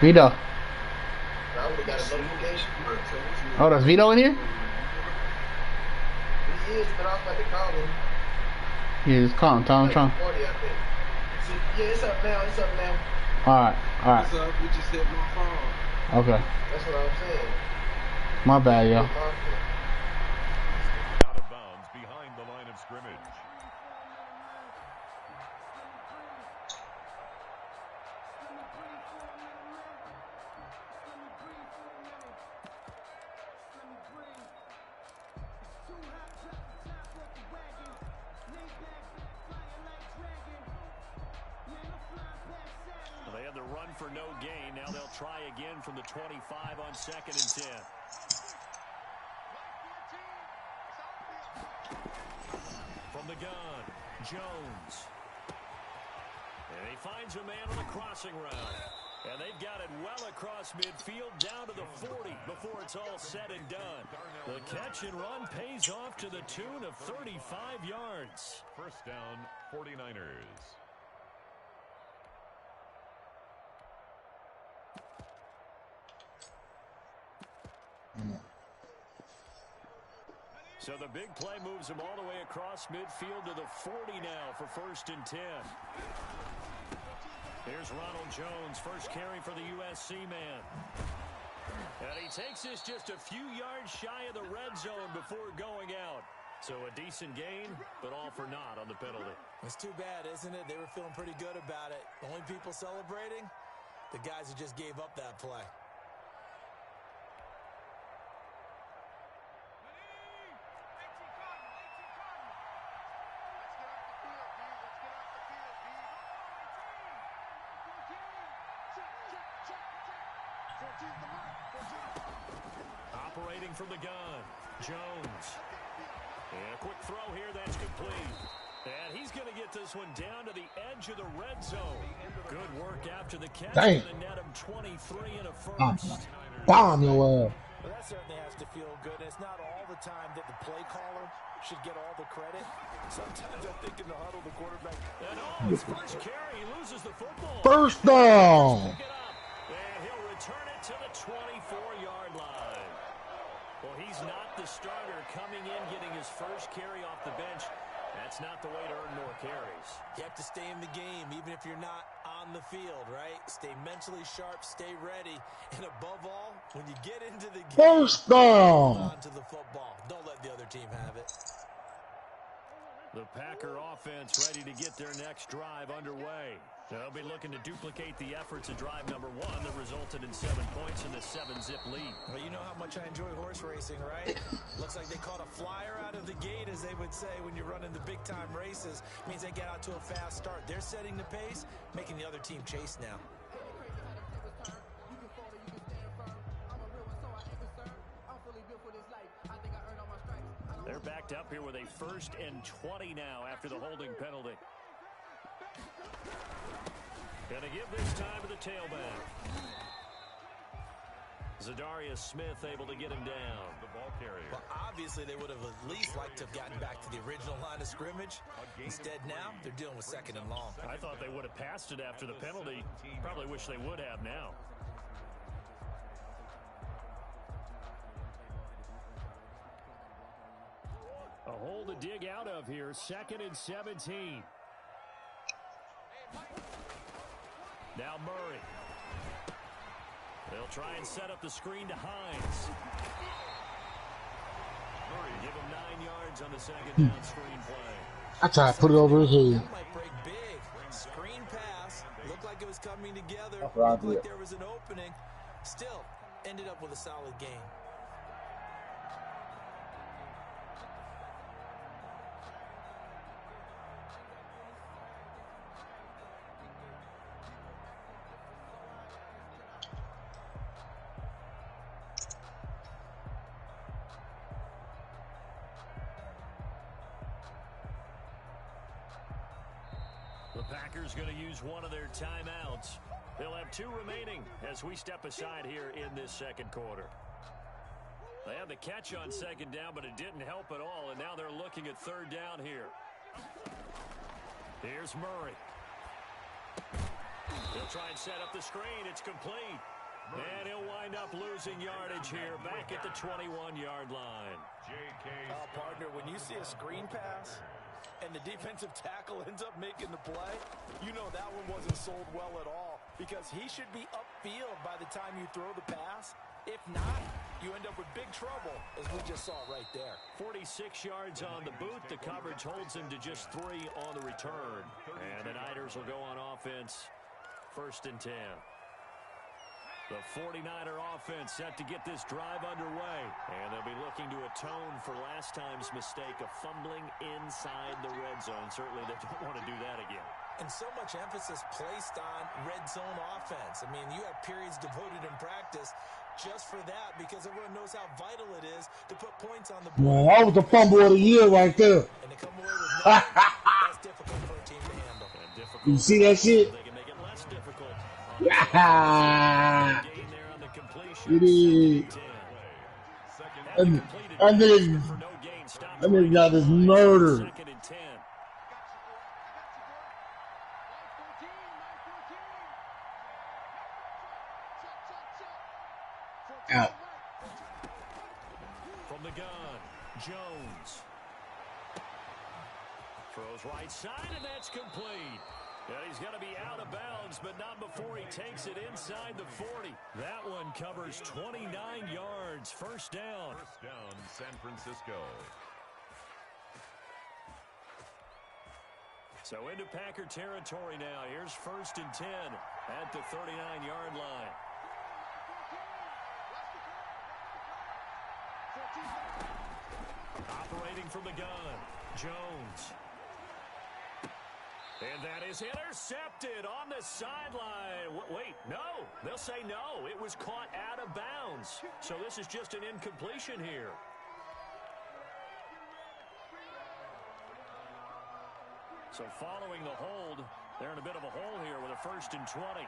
Vito. I would have got a notification. Oh, that's Vito in here? He is, but I was about to call him. Yeah, just call him. Tell him, Like 40, I think. Yeah, it's up now. It's up now. Alright. What's up? You just hit my phone. Okay. That's what I'm saying. My bad, yo. Out of bounds behind the line of scrimmage. They had the run for no gain. Now they'll try again from the 25 on 2nd and 10. From the gun, Jones. And he finds a man on the crossing route. And they've got it well across midfield down to the 40 before it's all said and done. The catch and run pays off to the tune of 35 yards. First down, 49ers. So the big play moves him all the way across midfield to the 40 now for 1st and 10. Here's Ronald Jones, first carry for the USC man. And he takes this just a few yards shy of the red zone before going out. So a decent gain, but all for naught on the penalty. It's too bad, isn't it? They were feeling pretty good about it. The only people celebrating? The guys who just gave up that play. Operating from the gun, Jones. And a quick throw here, that's complete. And he's going to get this one down to the edge of the red zone. Good work after the catch. Dang. And a net of 23 and a first. Bomb your Well, that certainly has to feel good. It's not all the time that the play caller should get all the credit. Sometimes I think in the huddle, the quarterback. And his first carry, he loses the football. First down. And he'll return it to the 24-yard line. Well, he's not the starter coming in, getting his first carry off the bench. That's not the way to earn more carries. You have to stay in the game, even if you're not on the field, right? Stay mentally sharp, stay ready, and above all, when you get into the game, First down. hold on to the football. Don't let the other team have it. The Packer offense ready to get their next drive underway. They'll be looking to duplicate the efforts of drive number 1 that resulted in 7 points in the 7-zip lead. Well, you know how much I enjoy horse racing, right? Looks like they caught a flyer out of the gate, as they would say when you're running the big-time races. Means they get out to a fast start. They're setting the pace, making the other team chase now. They're backed up here with a 1st and 20 now after the holding penalty. Gonna give this time to the tailback. Zadarius Smith able to get him down. The ball carrier. Well, obviously they would have at least liked to have gotten back to the original line of scrimmage. Instead now, they're dealing with 2nd and long. I thought they would have passed it after the penalty. Probably wish they would have now. A hole to dig out of here. 2nd and 17. Now Murray. They'll try and set up the screen to Hines. Murray give him 9 yards on the 2nd down screen play. I tried to put it over his head. That might break big. Screen pass. Looked like it was coming together. That's what I Looked like did. there was an opening. Still, ended up with a solid game. The Packers going to use one of their timeouts. They'll have 2 remaining as we step aside here in this 2nd quarter. They had the catch on 2nd down, but it didn't help at all, and now they're looking at 3rd down here. Here's Murray. He'll try and set up the screen. It's complete. And he'll wind up losing yardage here back at the 21-yard line. Partner, when you see a screen pass and the defensive tackle ends up making the play, you know that one wasn't sold well at all because he should be upfield by the time you throw the pass. If not, you end up with big trouble, as we just saw right there. 46 yards on the boot. The coverage holds him to just 3 on the return. And the Niners will go on offense, 1st and 10. The 49er offense set to get this drive underway. And they'll be looking to atone for last time's mistake of fumbling inside the red zone. Certainly they don't want to do that again. And so much emphasis placed on red zone offense. I mean, you have periods devoted in practice just for that because everyone knows how vital it is to put points on the board. Man, that was the fumble of the year right there. And to come away with nothing, that's difficult for a team to handle. You see that shit? They can make it less difficult. Yeah. It is. That nigga got his murder. Out. From the gun, Jones. Throws right side, and that's complete. And he's going to be out of bounds, but not before he takes it inside the 40. That one covers 29 yards. First down. First down, San Francisco. So into Packer territory now. Here's 1st and 10 at the 39-yard line. Operating from the gun, Jones. And that is intercepted on the sideline. Wait, no. They'll say no. It was caught out of bounds. So this is just an incompletion here. So following the hold, they're in a bit of a hole here with a 1st and 20.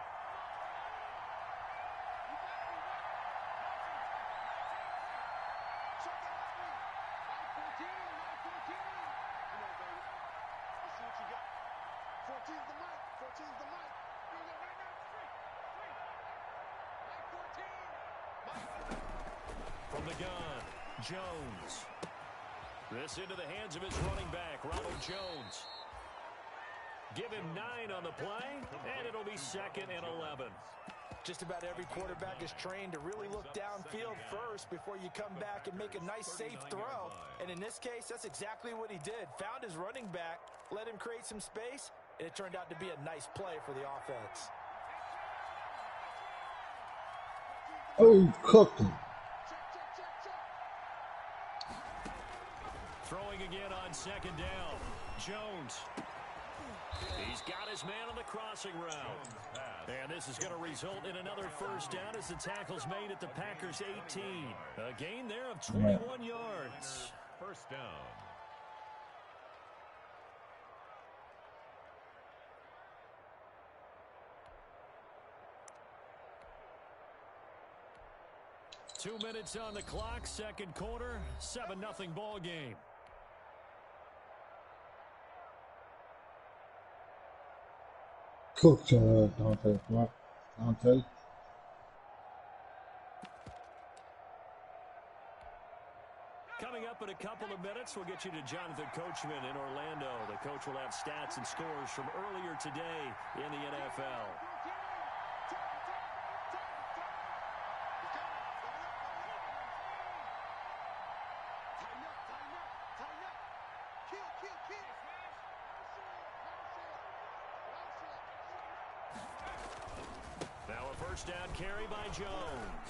From the gun, Jones. This into the hands of his running back, Ronald Jones. Give him 9 on the play, and it'll be 2nd and 11. Just about every quarterback is trained to really look downfield first before you come back and make a nice, safe throw. And in this case, that's exactly what he did. Found his running back, let him create some space, and it turned out to be a nice play for the offense. Oh, he cooked him. Throwing again on 2nd down. Jones. He's got his man on the crossing route. And this is going to result in another 1st down as the tackle's made at the Packers' 18. A gain there of 21 yards. 1st down. Two minutes on the clock, 2nd quarter, 7-0 ball game. Cooked your ass, Dante. What? Dante? Coming up in a couple of minutes, we'll get you to Jonathan Coachman in Orlando. The coach will have stats and scores from earlier today in the NFL. Now a 1st down carry by Jones.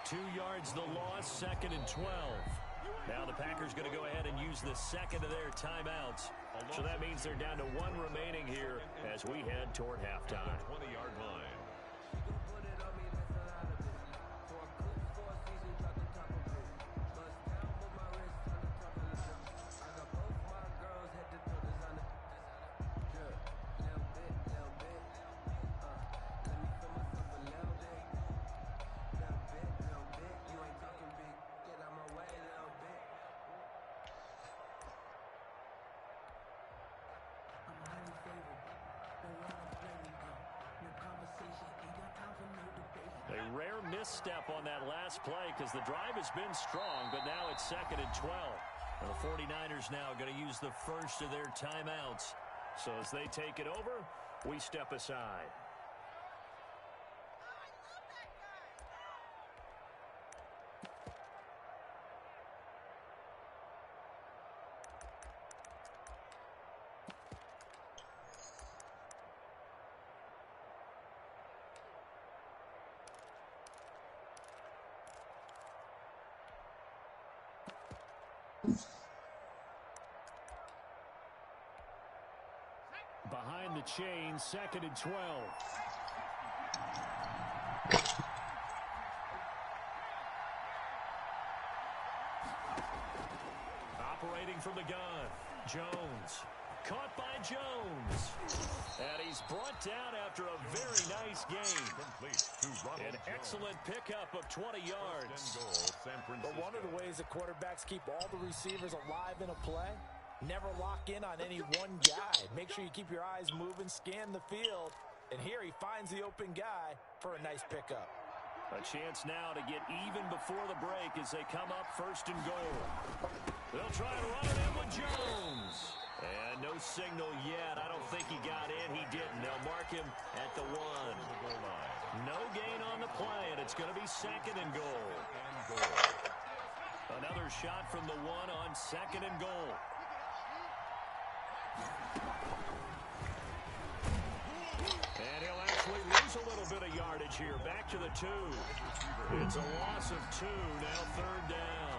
2 yards the loss, 2nd and 12. Now the Packers going to go ahead and use the 2nd of their timeouts. So that means they're down to 1 remaining here as we head toward halftime. 20-yard line. misstep on that last play because the drive has been strong, but now it's 2nd and 12. And the 49ers now going to use the first of their timeouts. So as they take it over, we step aside. Behind the chain, 2nd and 12. Operating from the gun, Jones. Caught by Jones. And he's brought down after a very nice game. Complete to Ronald An excellent pickup of 20 yards. Goal, San Francisco. But one of the ways that quarterbacks keep all the receivers alive in a play, never lock in on any one guy. Make sure you keep your eyes moving, scan the field. And here he finds the open guy for a nice pickup. A chance now to get even before the break as they come up 1st and goal. They'll try and run it in with Jones. And no signal yet. I don't think he got in. He didn't. They'll mark him at the 1. No gain on the play, and it's going to be 2nd and goal. Another shot from the 1 on 2nd and goal. And he'll actually lose a little bit of yardage here. Back to the 2. It's a loss of 2. Now 3rd down.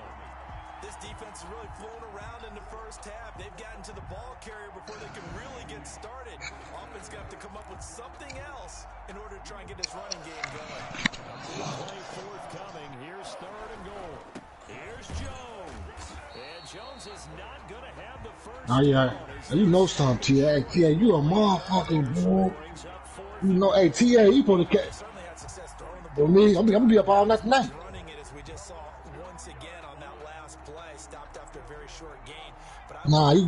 This defense is really flown around in the first half. They've gotten to the ball carrier before they can really get started. Offense going to have to come up with something else in order to try and get this running game going. A big play forthcoming. Here's 3rd and goal. Here's Jones. And Jones is not going to have the first Oh yeah, down. you know something, T.A. T.A. You a motherfucking boy. You know, hey T.A. You supposed to catch. Certainly had success throwing the For ball. me, I'm gonna be up all night tonight. Running it, as we just saw once again on that last play, stopped after a very short gain. But Nah, you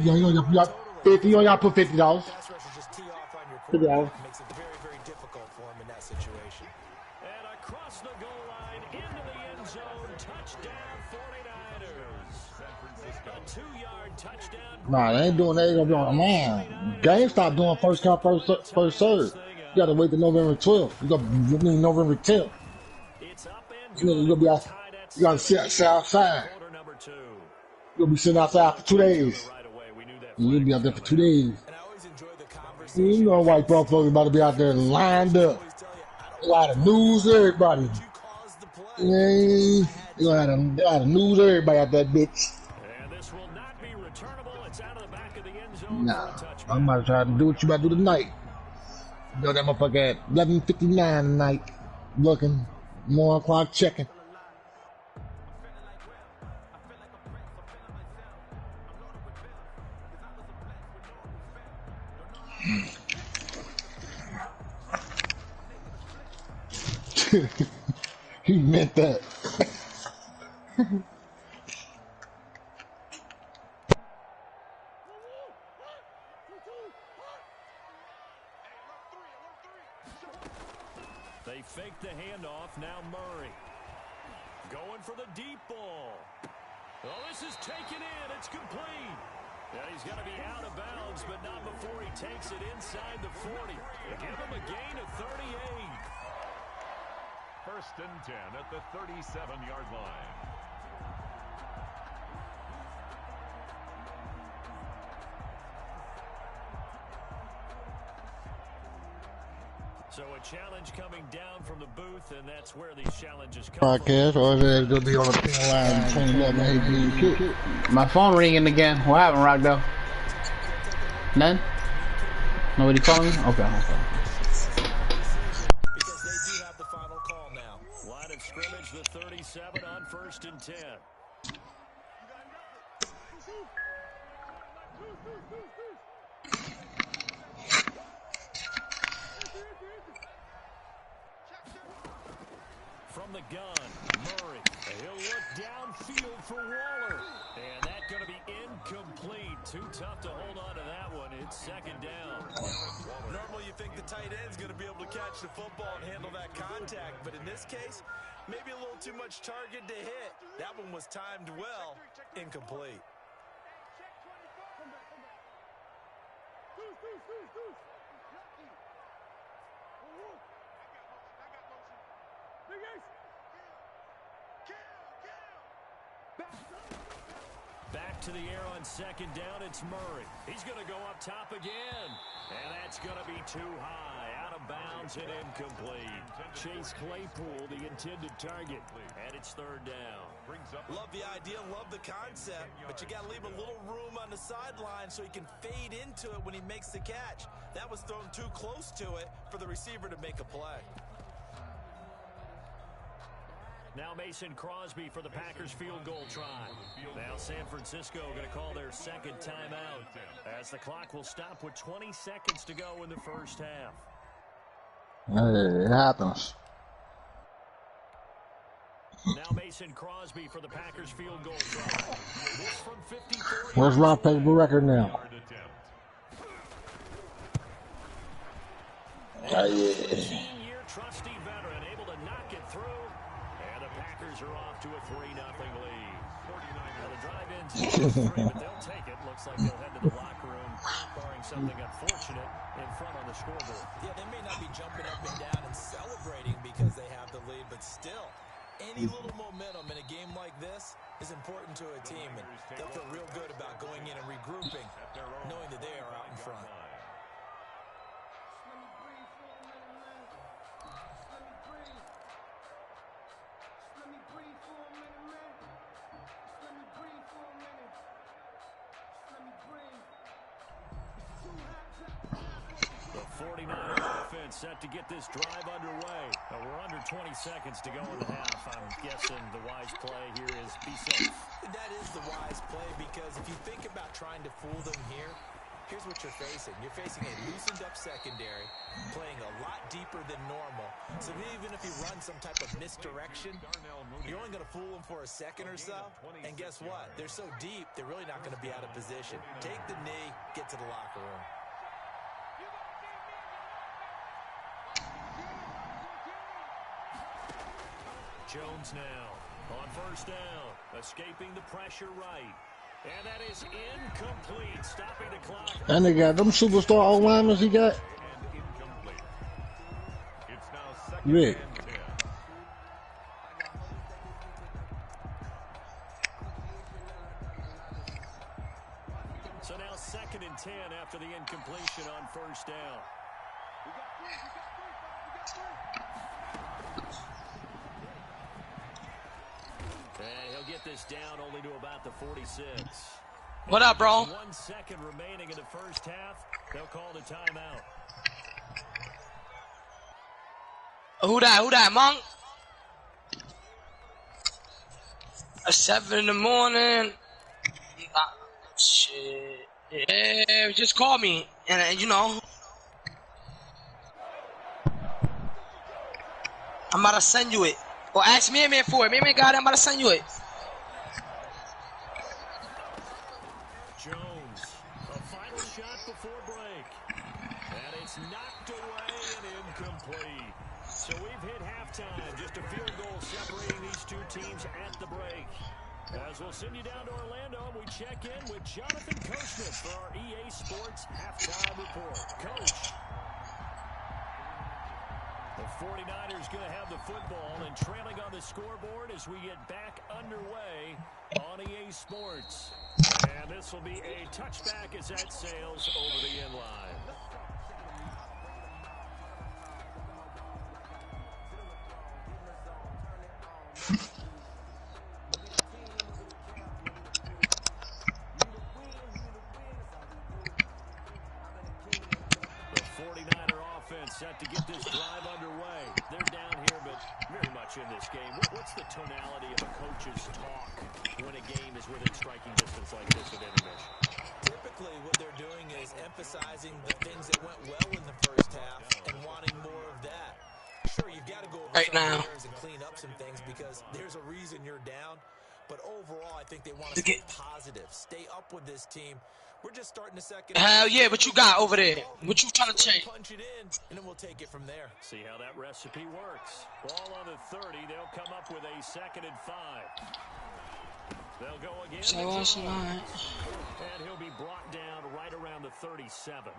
got 50. You only put $50. pass rush is just tee off on your $50. quarterback. Makes it very, very difficult for him in that situation. And across the goal line, into the end zone, touchdown 49ers. A 2-yard touchdown. Nah, they ain't doing that. They gonna be on man. GameStop doing first come, first serve. You gotta wait till November 12th. You got November 10th. It's up and You gonna be out. You gotta sit outside. quarter number 2. You'll be sitting outside for 2 days. Right away, we knew that. You'll be out there for 2 days. And I always enjoy the conversation. You know white motherfuckers about to be out there lined up. A lot of news, everybody. You caused the play. Yeah, you gonna have to news everybody out that bitch. And this will not be returnable. It's out of the back of the end zone Nah, for a touchback. I'm about to try to do what you about to do tonight. You know that motherfucker at 11:59 tonight. Looking, 1 o'clock checking. He meant that. They fake the handoff. Now Murray. Going for the deep ball. Oh, this is taken in. It's complete. Yeah, he's got to be out of bounds, but not before he takes it inside the 40. Give him a gain of 38. 1st and 10 at the 37-yard line. So a challenge coming down from the booth, and that's where these challenges come Podcast, or is it gonna be on the thin line 2011 18 kick? My phone ringing again. What happened, Rockdale? None? Nobody calling me? Okay. Because they do have the final call now. Line of scrimmage, the 37 on 1st and 10. from the gun. Murray. He'll look downfield for Waller. And that's going to be incomplete. Too tough to hold on to that one. It's second down. Normally you think the tight end's going to be able to catch the football and handle that contact, but in this case, maybe a little too much target to hit. That one was timed well. Incomplete. Back to the air on second down, it's Murray. He's going to go up top again. And that's going to be too high. Out of bounds and incomplete. Chase Claypool, the intended target. And it's third down. Love the idea, love the concept, but you got to leave a little room on the sideline so he can fade into it when he makes the catch. That was thrown too close to it for the receiver to make a play. Now Mason Crosby for the Packers field goal try. Now San Francisco going to call their second timeout as the clock will stop with 20 seconds to go in the first half. Hey, it happens. Now Mason Crosby for the Packers field goal try. This from 54. Where's my paper record now? Year trusty veteran able to knock it through. And the Packers are off to a 3-0 lead. Now the drive ends in 3, but they'll take it. Looks like they'll head to the locker room, barring something unfortunate in front on the scoreboard. Yeah, they may not be jumping up and down and celebrating because they have the lead, but still, any little momentum in a game like this is important to a team, and they'll feel real good about going in and regrouping, knowing that they are out in front. The 49er offense set to get this drive underway. We're under 20 seconds to go in the half. I'm guessing the wise play here is be safe. That is the wise play, because if you think about trying to fool them here, here's what you're facing. You're facing a loosened up secondary, playing a lot deeper than normal. So even if you run some type of misdirection, you're only going to fool them for a second or so. And guess what? They're so deep, they're really not going to be out of position. Take the knee, get to the locker room. Jones now on first down, escaping the pressure right. And that is incomplete, stopping the clock. And they got them superstar O-linemen he got. It's now second Rick. and 10. So now second and 10 after the incompletion on first down. And he'll get this down only to about the 46. What up, bro? 1 second remaining in the first half. They'll call the timeout. Who that, Monk? At 7 in the morning. Shit. Yeah, just call me, and you know, I'm about to send you it. Or ask me, man, for it. Me, got it. I'm about to send you it. Jones, a final shot before break. And it's knocked away and incomplete. So we've hit halftime. Just a field goal separating these two teams at the break. As we'll send you down to Orlando, and we check in with Jonathan Koschnick for our EA Sports Halftime Report. Coach. The 49ers going to have the football and trailing on the scoreboard as we get back underway on EA Sports. And this will be a touchback as that sails over the end line. Set to get this drive underway. They're down here, but very much in this game. What's the tonality of a coach's talk when a game is within striking distance like this at intermission? Typically, what they're doing is emphasizing the things that went well in the first half and wanting more of that. Sure, you've got to go over right some now errors and clean up up some things because there's a reason you're down. But overall, I think they want to stay positive, stay up with this team. We're just starting the second. Hell yeah, what you got over there? What you trying to change? Punch it in, and then we'll take it from there. See how that recipe works. Ball on the 30. They'll come up with a 2nd and 5. They'll go again. And he'll be brought down right around the 37.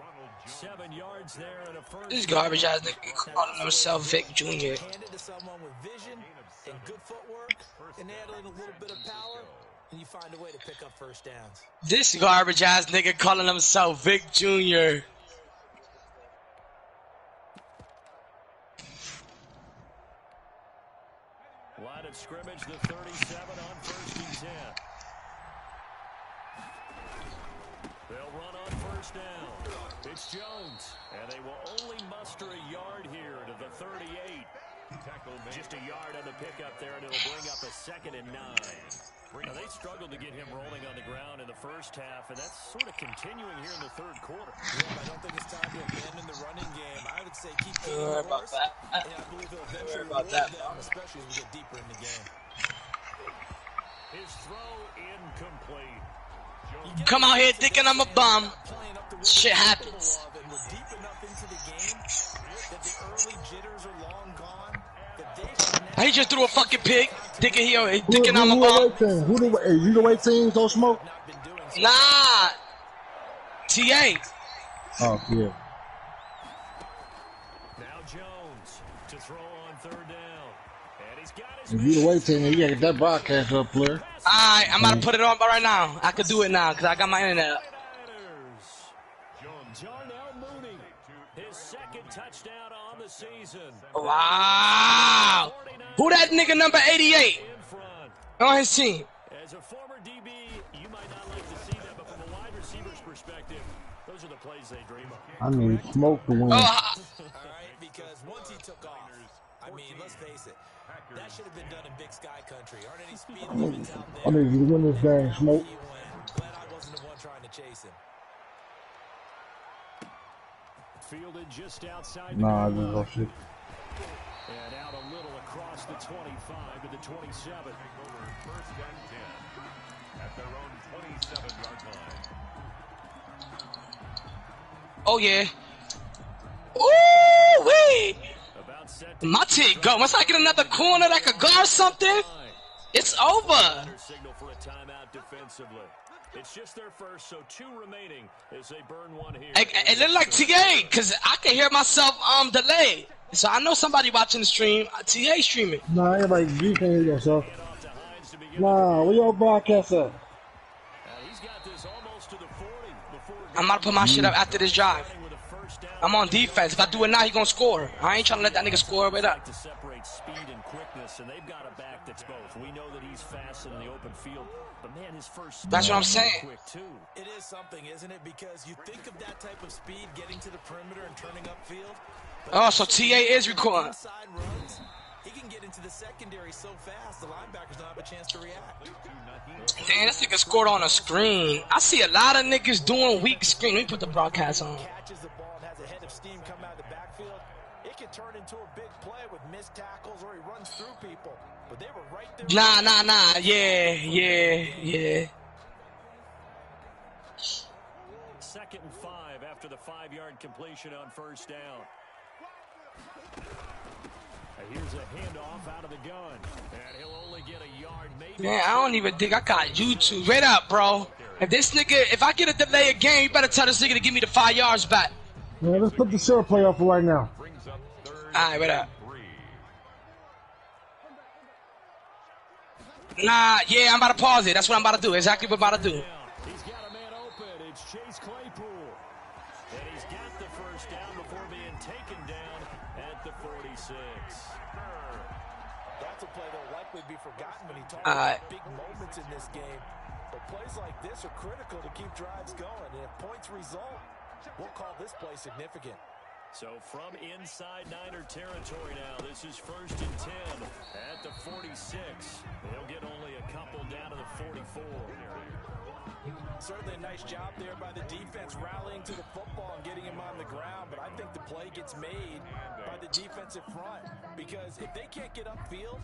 7 yards there and a first. This garbage ass nigga calling himself Vic Jr. Handed to someone with vision and good footwork and adding a little bit of power, and you find a way to pick up first downs. This garbage ass nigga calling himself Vic Jr. Line of scrimmage, the 37 on 1st and 10. They'll run on 1st down. It's Jones, and they will only muster a yard here to the 38. Just a yard on the pickup there, and it'll bring up a 2nd and 9. Now, they struggled to get him rolling on the ground in the first half, and that's sort of continuing here in the 3rd quarter. Yeah, I don't think it's time to abandon the running game. I would say keep feeding the horse, and I believe he'll eventually reward them, especially as we get deeper in the game. His throw incomplete. Come out here thinking I'm a bum. Shit happens. We're deep enough into the game that the early jitters are long gone. He just threw a fucking pick, thinking I'm a bum. You the weight team, don't smoke? Nah. TA. Oh, yeah. Now Jones to throw on 3rd down. And he's got his If you the weight team, you gotta get that broadcast up, player. Alright, I'm about to put it on right now. I could do it now, because I got my internet up. Jarnell Mooney, his 2nd touchdown on the season. Wow. Who that nigga number 88 on his team? As a former DB, you might not like to see that, but from a wide receiver's perspective, those are the plays they dream of. I mean, smoke to win. All right, because once he took off, I mean, let's face it, that should have been done in Big Sky Country. Aren't any speed limits out there? I mean, you win this game, smoke. Glad I wasn't the one trying to chase him. Fielded just outside. Nah, I just don't shit. And out a little across the 25 to the 27. Over 1st and 10 at their own 27-yard line. Oh, yeah. Ooh, wait. My team go. Once I get another corner that could guard something, it's over. Signal for a timeout defensively. It's just their first, so 2 remaining as they burn 1 here. It looked like TA, because I can hear myself delayed. So I know somebody watching the stream. TA streaming. Nah, everybody, you can't hear yourself. Nah, where your broadcast at? He's got this almost to the 40 before I'm about to put my shit up after this drive. I'm on defense. If I do it now, he gonna score. I ain't trying to let that nigga score right up. To separate speed and quickness, and they've got a back that's both. We know that he's fast in the open field, but man, his first. That's what I'm saying. Quick too. It is something, isn't it? Because you think of that type of speed getting to the perimeter and turning upfield. Oh, so TA is recording. Inside runs, he can get into the secondary so fast, the linebackers don't have a chance to react. Damn, this nigga scored on a screen. I see a lot of niggas doing weak screen. Let me put the broadcast on. Catches the ball and has a head of steam come out of the backfield. It can turn into a big play with missed tackles or he runs through people. But they were right there. Nah. Yeah. 2nd and 5 after the 5-yard completion on 1st down. Here's a handoff out of the gun, and he'll only get a yard. Maybe. Man, I don't even think I got YouTube. Wait up, bro. If I get a delay again, you better tell this nigga to give me the 5 yards back. Man, let's put the short play off for right now. Alright, wait up. Nah, yeah, I'm about to pause it. That's what I'm about to do. Exactly what I'm about to do. He's got a man open. It's Chase Claypool. And he's got the first down before being taken down at the 46. That's a play that will likely be forgotten when he talks about big moments in this game. But plays like this are critical to keep drives going. And if points result, we'll call this play significant. So from inside Niner territory now, this is 1st and 10 At the 46, they'll get only a couple down to the 44. Certainly a nice job there by the defense rallying to the football and getting him on the ground, but I think the play gets made by the defensive front because if they can't get upfield,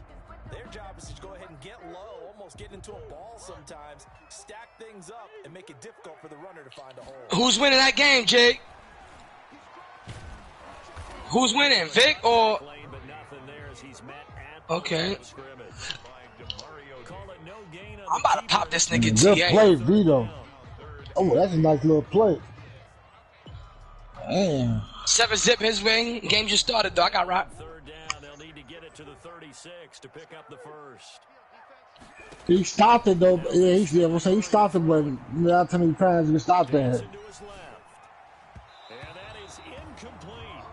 their job is to go ahead and get low, almost get into a ball sometimes, stack things up, and make it difficult for the runner to find a hole. Who's winning that game, Jake? Who's winning, Vic or? Okay. I'm about to pop this nigga Good TA. play, Vito. Oh, that's a nice little play. Damn. 7-zip his wing. Game just started though. I got rock. Third down, they'll need to get it to the 36 to pick up the first. He stopped it though. Yeah, he stopped it, but not too many times he stopped that. And that is incomplete.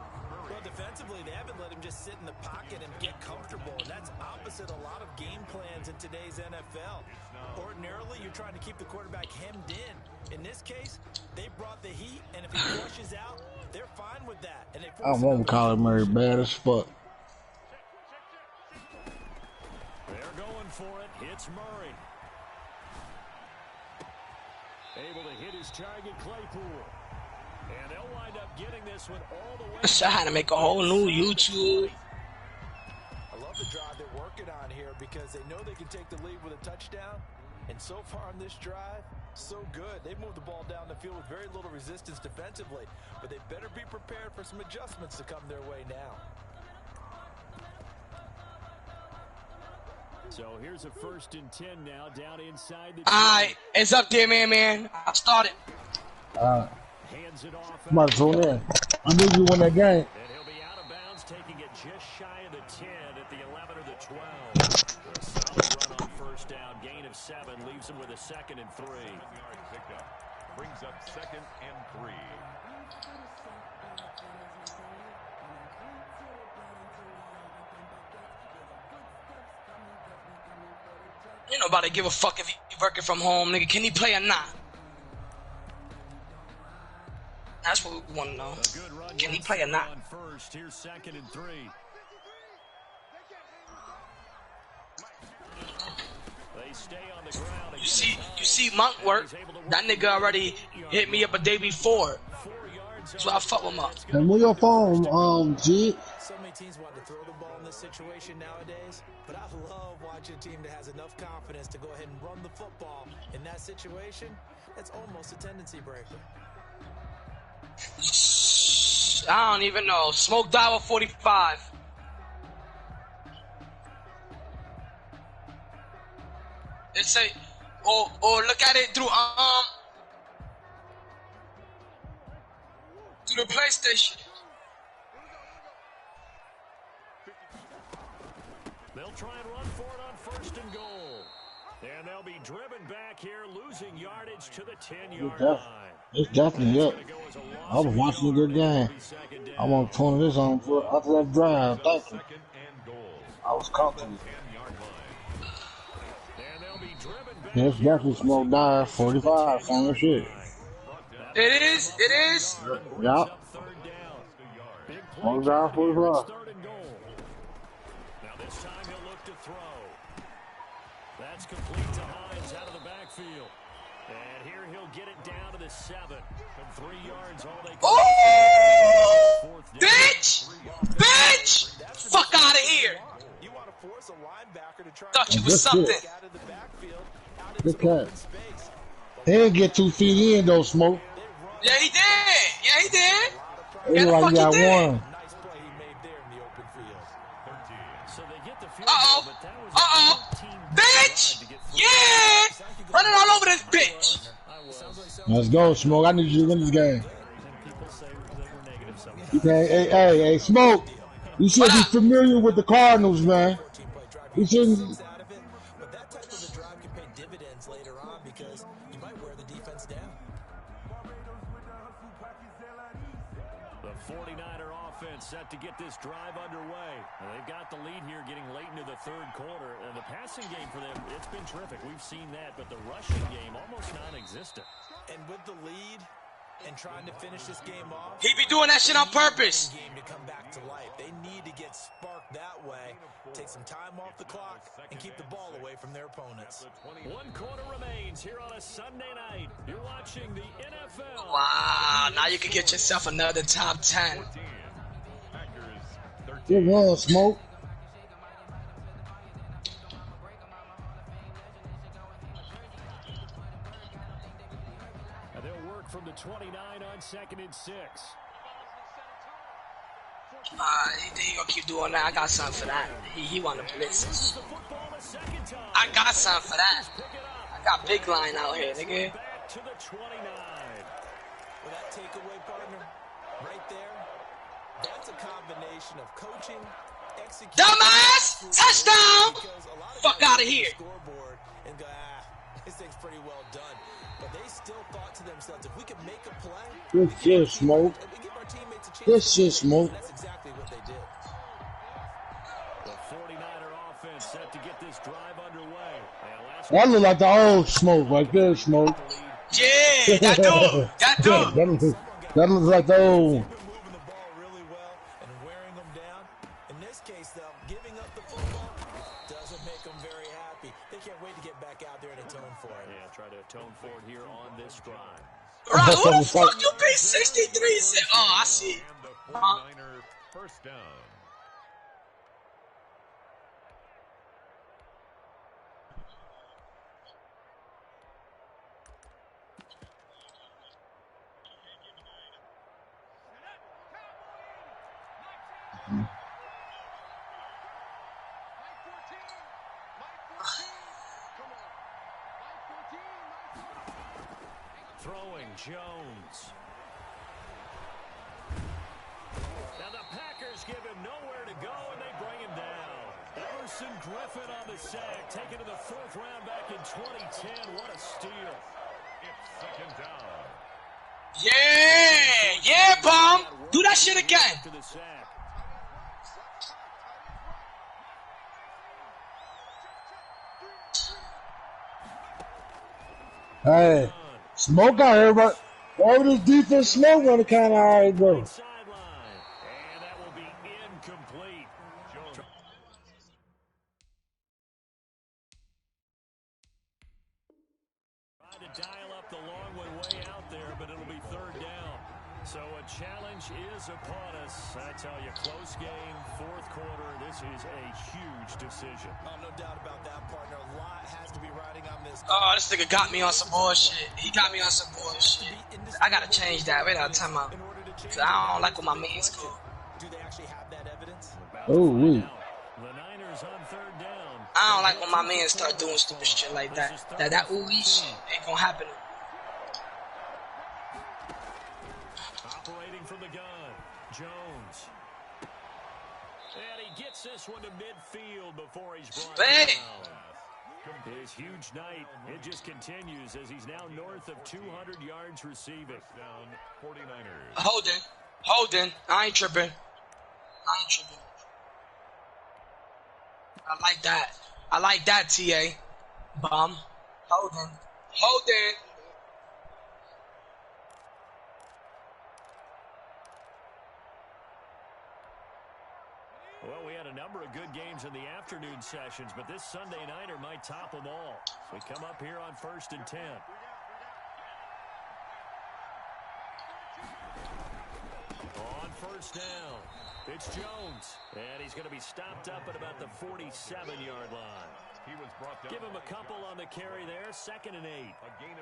Well, defensively, they haven't let him just sit in the pocket and get comfortable. And that's opposite a lot of game plans in today's NFL. Ordinarily, you're trying to keep the quarterback hemmed in. In this case, they brought the heat, and if he flushes out, they're fine with that. And they I won't call him Murray bad as fuck. They're going for it. It's Murray. Able to hit his target, Claypool. And they'll wind up getting this one all the way. I had to make a whole new YouTube. I love the drive they're working on here because they know they can take the lead with a touchdown. And so far on this drive, so good. They've moved the ball down the field with very little resistance defensively. But they better be prepared for some adjustments to come their way now. So here's a 1st and 10 now down inside the. Alright, it's up there, man. I started. Hands it off. Come on, tune in. I knew you won that game. And he'll be out of bounds, taking it just shy of the 10 at the 11 or the 12. A solid run on 1st down, gain of 7, leaves him with a 2nd and 3. Brings up 2nd and 3. Ain't nobody give a fuck if he working from home, nigga. Can he play or not? That's what we want to know. Can he play or not? First, here's 2nd and 3. They stay on the ground. You see Monk work. That nigga already hit me up a day before. That's why I fuck with him up. Hey, move your phone, G. So many teams want to throw the ball in this situation nowadays, but I love watching a team that has enough confidence to go ahead and run the football. In that situation, that's almost a tendency breaker. I don't even know. Smoke Diver 45. It's a or look at it through the PlayStation. They'll try and run for it on 1st and goal. And they'll be driven back here, losing yardage to the 10-yard line. It's definitely up. I was watching a good game. I want to turn this on for after that drive. Thank you. I was comfortable. Yeah, it's definitely Smoke Dive 45. Same shit. It is. Yup. Smoke Dive 45. Now this time he'll look to throw. That's complete to Hines out of the backfield. And here he'll get it down to the 7. From 3 yards, all they can. Oh! Bitch! Fuck out of here! You want to force a linebacker to try Thought you was something. out of the backfield. Good catch. He didn't get 2 feet in though, Smoke. Yeah, he did. It looked like he got one. Nice play he made there in the open field. So they get the field goal, but that was a Bitch! Yeah! Running all over this bitch. Let's go, Smoke. I need you to win this game. Okay, hey, Smoke. You should be familiar with the Cardinals, man. You shouldn't. But that type of a drive can pay dividends later on because you might wear the defense down. The 49er offense set to get this drive underway. And they've got the lead here getting late into the 3rd quarter. And the passing game for them, it's been terrific. We've seen that, but the rushing game almost non-existent. And with the lead, and trying to finish this game off. He be doing that shit on purpose. Game to come back to life. They need to get sparked that way, take some time off the clock, and keep the ball away from their opponents. 1 quarter remains here on a Sunday night. You're watching the NFL. Wow, now you can get yourself another top 10. Good run, Smoke. And they'll work from the 29 on 2nd and 6. He gonna keep doing that. I got something for that. He want to blitz. I got something for that. I got big line out here, nigga. Back to the 29. Well, that takeaway, partner, right there, that's a combination of coaching, execution. Dumbass! Touchdown! Fuck out of here. Scoreboard and go, this thing's pretty well done. But they still thought to themselves, if we can make a play, Good shit, Smoke. we give our teammates a chance. Good shit, Smoke. That's exactly what they did. The 49er offense set to get this drive underway. That look like the old Smoke right there, Smoke. Yeah, that dude. That dude. That looks like the old. Moving the ball really well and wearing them down. In this case, though, giving up the football doesn't make them very happy. They can't wait to get back out there and atone for it. Yeah, try to atone for it here on this drive. Right, who the fuck you pay 63 cents? Oh, I see. And the 49er first down. Throwing Jones. Now the Packers give him nowhere to go, and they bring him down. Emerson Griffin on the sack, taken to the 4th round back in 2010. What a steal. It's 2nd down. Yeah, bomb. Do that shit again. After the sack. Hey, Smoke out here, but over this defense, Smoke running kind of all right, bro. Sideline. And that will be incomplete. Jones. Try to dial up the long one way out there, but it'll be 3rd down. So a challenge is upon us. I tell you, close game, 4th quarter. This is a huge decision. Oh, no doubt about that, partner. A lot has to be riding on this. Oh, this nigga got me on some bullshit. He got me on some bullshit. I gotta change that. Wait a time out. Cause I don't like when my man's go. Do they actually have that evidence? Oh, wait. The Niners on 3rd down. I don't like when my man start doing stupid shit like that. That ooh-wee shit ain't gonna happen. Operating from the gun, Jones. And he gets this one to midfield before he's brought down. His huge night, it just continues as he's now north of 200 yards receiving. Down 49ers. Holding. I ain't tripping. I like that, TA. Bomb. Holding. Well, we had a number of good games in the afternoon sessions, but this Sunday nighter might top them all. We come up here on 1st and 10. On 1st down, it's Jones. And he's going to be stopped up at about the 47-yard line. He was brought down. Give him a couple on the carry there, 2nd and 8.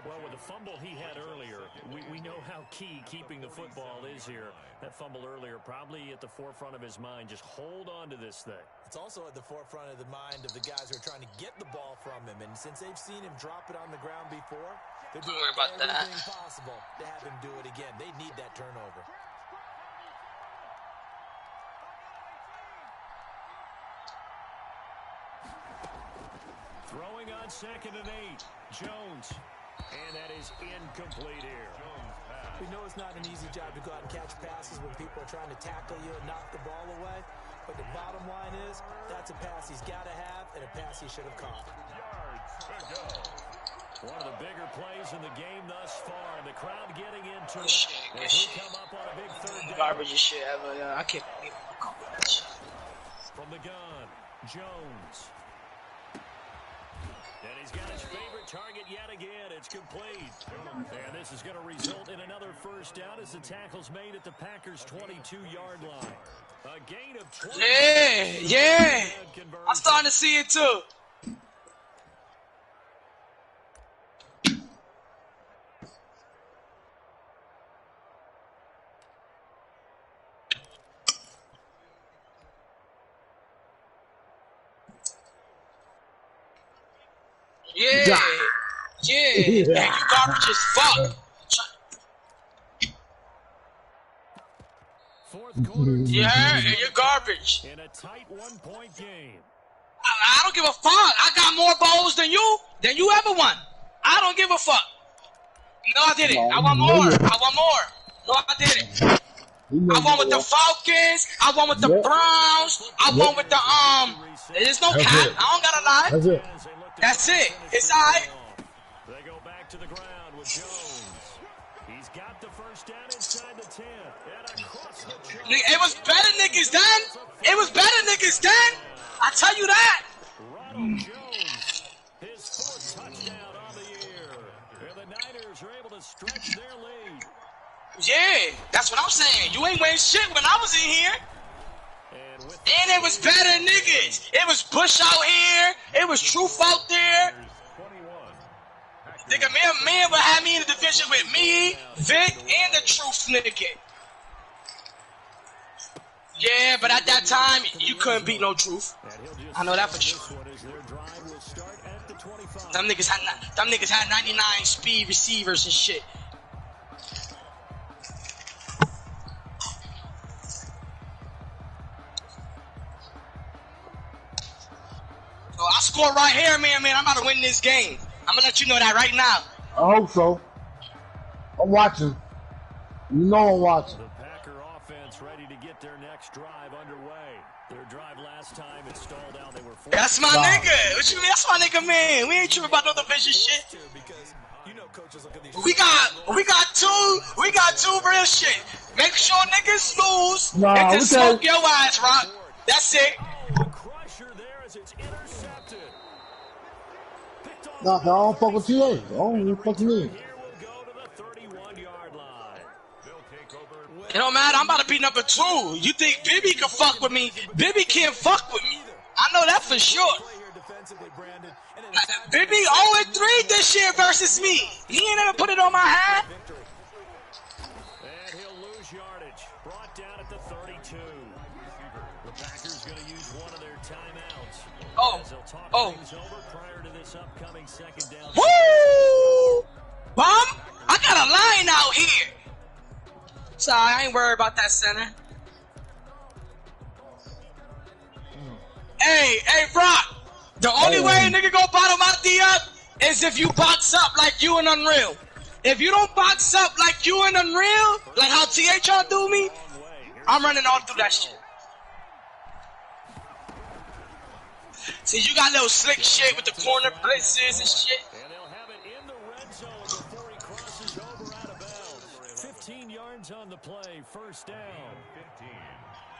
Well, with the fumble he had earlier, we know how key keeping the football is here. That fumble earlier probably at the forefront of his mind. Just hold on to this thing. It's also at the forefront of the mind of the guys who are trying to get the ball from him. And since they've seen him drop it on the ground before, they're doing worry about that. everything possible to have him do it again. They need that turnover. Throwing on 2nd and 8, Jones. And that is incomplete here. We know it's not an easy job to go out and catch passes when people are trying to tackle you and knock the ball away. But the bottom line is, that's a pass he's got to have and a pass he should have caught. Yards to go. One of the bigger plays in the game thus far. The crowd getting into Good shit, it. good As shit. we come up on a big third down. Garbage shit ever. I can't believe I'm calling that shit. From the gun, Jones. And he's got his favorite target yet again. It's complete. And this is going to result in another first down as the tackle's made at the Packers' 22-yard line. A gain of 20. Yeah. I'm starting to see it too. Yeah. Man, you garbage as fuck. Fourth quarter. Yeah, you're garbage. In a tight one-point game. I don't give a fuck. I got more bowls than you ever won. I don't give a fuck. No, I didn't. I want more. No, I didn't. I won with the Falcons. I won with the Browns. I won with the There's no cap. I don't gotta lie. That's it. It's alright. They go back to the ground with Jones. He's got the first down inside the 10. And across the chart. It was better niggas then. I tell you that. Ronald Jones, his fourth touchdown on the year. And the Niners are able to stretch their lead. Yeah, that's what I'm saying. You ain't winning shit when I was in here. And it was better niggas. It was Bush out here. It was Truth out there. Nigga, man would have me in the division with me, Vic, and the Truth nigga. Yeah, but at that time, you couldn't beat no Truth. I know that for sure. Them niggas had 99 speed receivers and shit. So I score right here, man. I'm about to win this game. I'm gonna let you know that right now. I hope so. I'm watching. You know I'm watching. The Packer offense ready to get their next drive underway. Their drive last time it stalled out. They were That's my nigga. What you mean? That's my nigga, man. We ain't tripping about no division shit. We got two real shit. Make sure niggas lose. Nah, and then okay. smoke your ass, Rock. That's it. the crusher there as it's intercepted. Nah, I don't fuck with TA. I don't fuck with me. Here we'll go to the 31-yard line. It don't matter. I'm about to be number 2. You think Bibby can fuck with me? Bibby can't fuck with me. I know that for sure. Bibby 0-3 this year versus me. He ain't ever put it on my hand. And he'll lose yardage. Brought down at the 32. The Packers going to use one of their timeouts. As they'll talk things over prior to this upcoming second down. Woo! Bum, I got a line out here. Sorry, I ain't worried about that center. Hey, Brock. The only way a nigga go bottom out the up is if you box up like you in Unreal. If you don't box up like you in Unreal, like how THR do me, I'm running all through that shit. See, you got little slick shit with the corner blitzes and shit. And they'll have it in the red zone before he crosses over out of bounds. 15 yards on the play, first down. 15.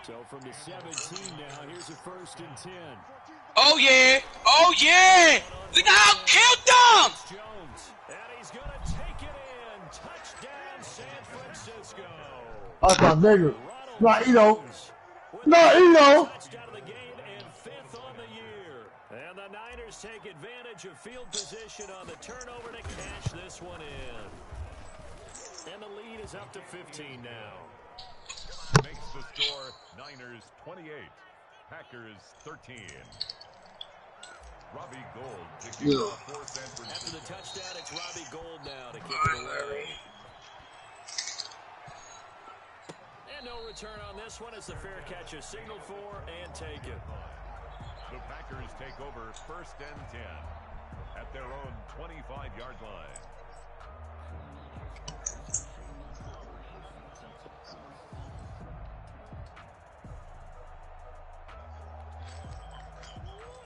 So from the 17 now, here's a 1st and 10. Oh yeah! Look how I killed them! Jones, and he's going to take it in. Touchdown, San Francisco. That's my nigga. Not Eno. Touchdown of the game and 5th on the year. And the Niners take advantage of field position on the turnover to cash this one in. And the lead is up to 15 now. Makes the score Niners 28, Packers 13. Robbie Gold to kick off for San Francisco. After the touchdown, it's Robbie Gold now to kick it away. And no return on this one as the fair catch is signaled for and taken. The Packers take over 1st and 10 at their own 25-yard line.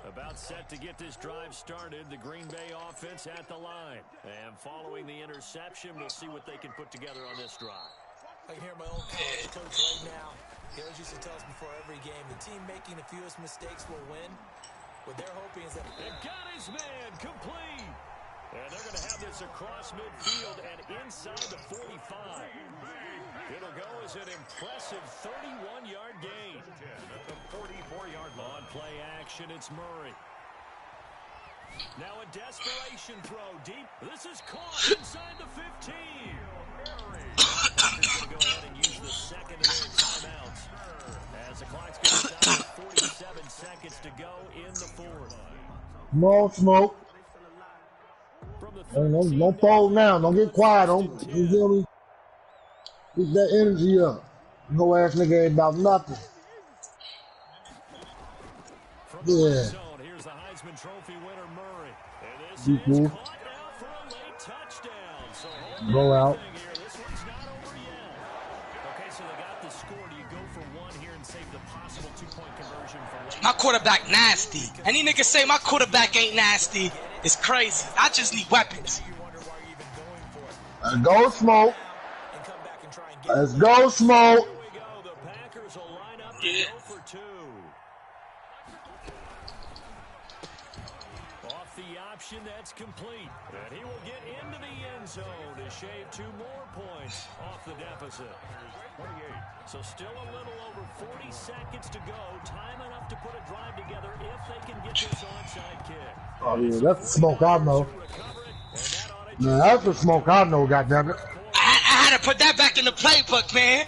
A About set to get this drive started, the Green Bay offense at the line. And following the interception, we'll see what they can put together on this drive. I can hear my own coach right now. He always used to tell us before every game, the team making the fewest mistakes will win. What they're hoping is that... They've got his man complete. And they're going to have this across midfield and inside the 45. It'll go as an impressive 31-yard gain. At the 44-yard line. On play action, it's Murray. Now a desperation throw deep. This is caught inside the 15. Going to go ahead and use the second of their timeouts. As the clock's going to stop with 47 seconds to go in the fourth. More smoke. Don't fold now. Don't get quiet. You feel me? Keep that energy up. No ass nigga ain't about nothing. Yeah. Here's the Heisman Trophy winner, Murray. And this is caught now for a late touchdown. So go out. This one's not over yet. Okay, so they got the score. Do you go for one here and save the possible 2-point conversion for late? My quarterback nasty. Any nigga say my quarterback ain't nasty, it's crazy. I just need weapons. Let's go smoke. Let's go smoke. Here we go. The Packers will line up to go for two. Off the option, that's complete. And he will get into the end zone to shave 2 more points off the deficit. 28. So still a little over 40 seconds to go. Time enough to put a drive together if they can get this onside kick. Oh yeah, that's the smoke I know. Man, that's the smoke I know, goddammit. I had to put that back in the playbook, man.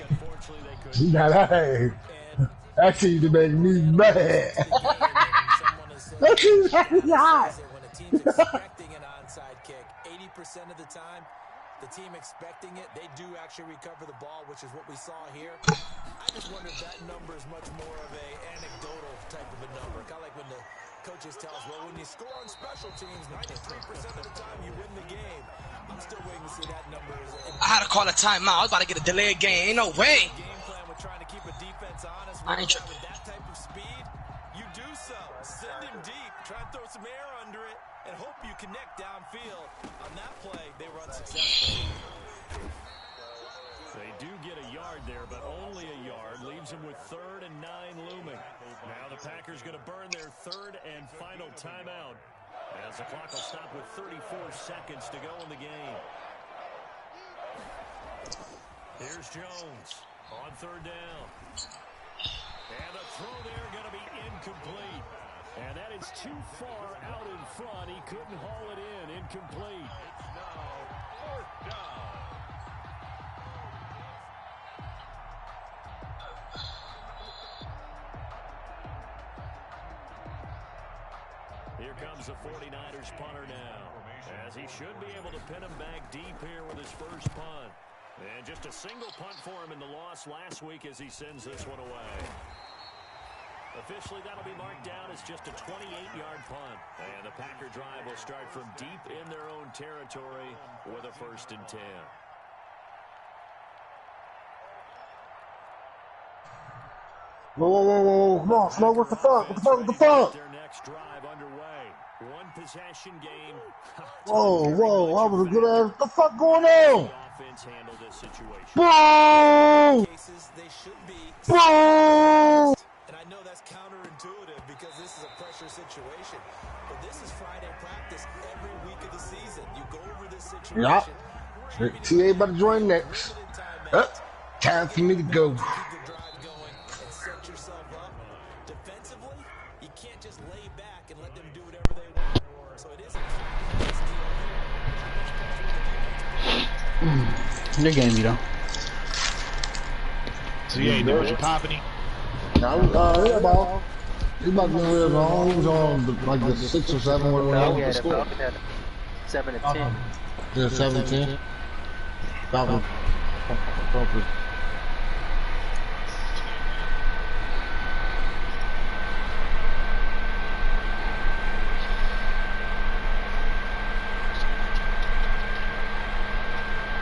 Now, hey, that seems to make me mad. That seems to make me hot. When a team's expecting an onside kick, 80% of the time, the team expecting it, they do actually recover the ball, which is what we saw here. I just wonder if that number is much more of a anecdotal type of a number. Kind of like when the coaches tell us, well, when you score on special teams, 93% of the time you win the game. I'm still waiting to see that number. I had to call a timeout. I was about to get a delayed game. Ain't no way. Game plan with trying to keep a defense honest. I ain't With that type of speed, you do so. Send him deep. Try and throw some air under it and hope you connect downfield. On that play, they run successfully. They do get a yard there, but only a yard. Leaves them with 3rd and 9 looming. Now the Packers going to burn their 3rd and final timeout, as the clock will stop with 34 seconds to go in the game. Here's Jones on 3rd down. And the throw there going to be incomplete. And that is too far out in front. He couldn't haul it in. Incomplete. It's now 4th down. Here comes the 49ers punter now, as he should be able to pin him back deep here with his first punt. And just a single punt for him in the loss last week as he sends this one away. Officially, that'll be marked down as just a 28-yard punt. And the Packer drive will start from deep in their own territory with a 1st and 10. Whoa, whoa, whoa, whoa, come on, Smoke, what the fuck? What the fuck? What the fuck? Their next drive underway. 1 possession game. Whoa, whoa, that was a good ass. What the fuck going on? Offense handle this situation. Boom! Cases, they should be. Boom! And I know that's counterintuitive because this is a pressure situation. But this is Friday practice every week of the season. You go over this situation. Yep. TA about to join next. Time for me to go. Your game, you know. So you ain't doing comedy? Nah, yeah, about. He about to be long. He was on like the 6 or 7 where we were the score. 7 to 10. Yeah, 7 to 10. Falcons.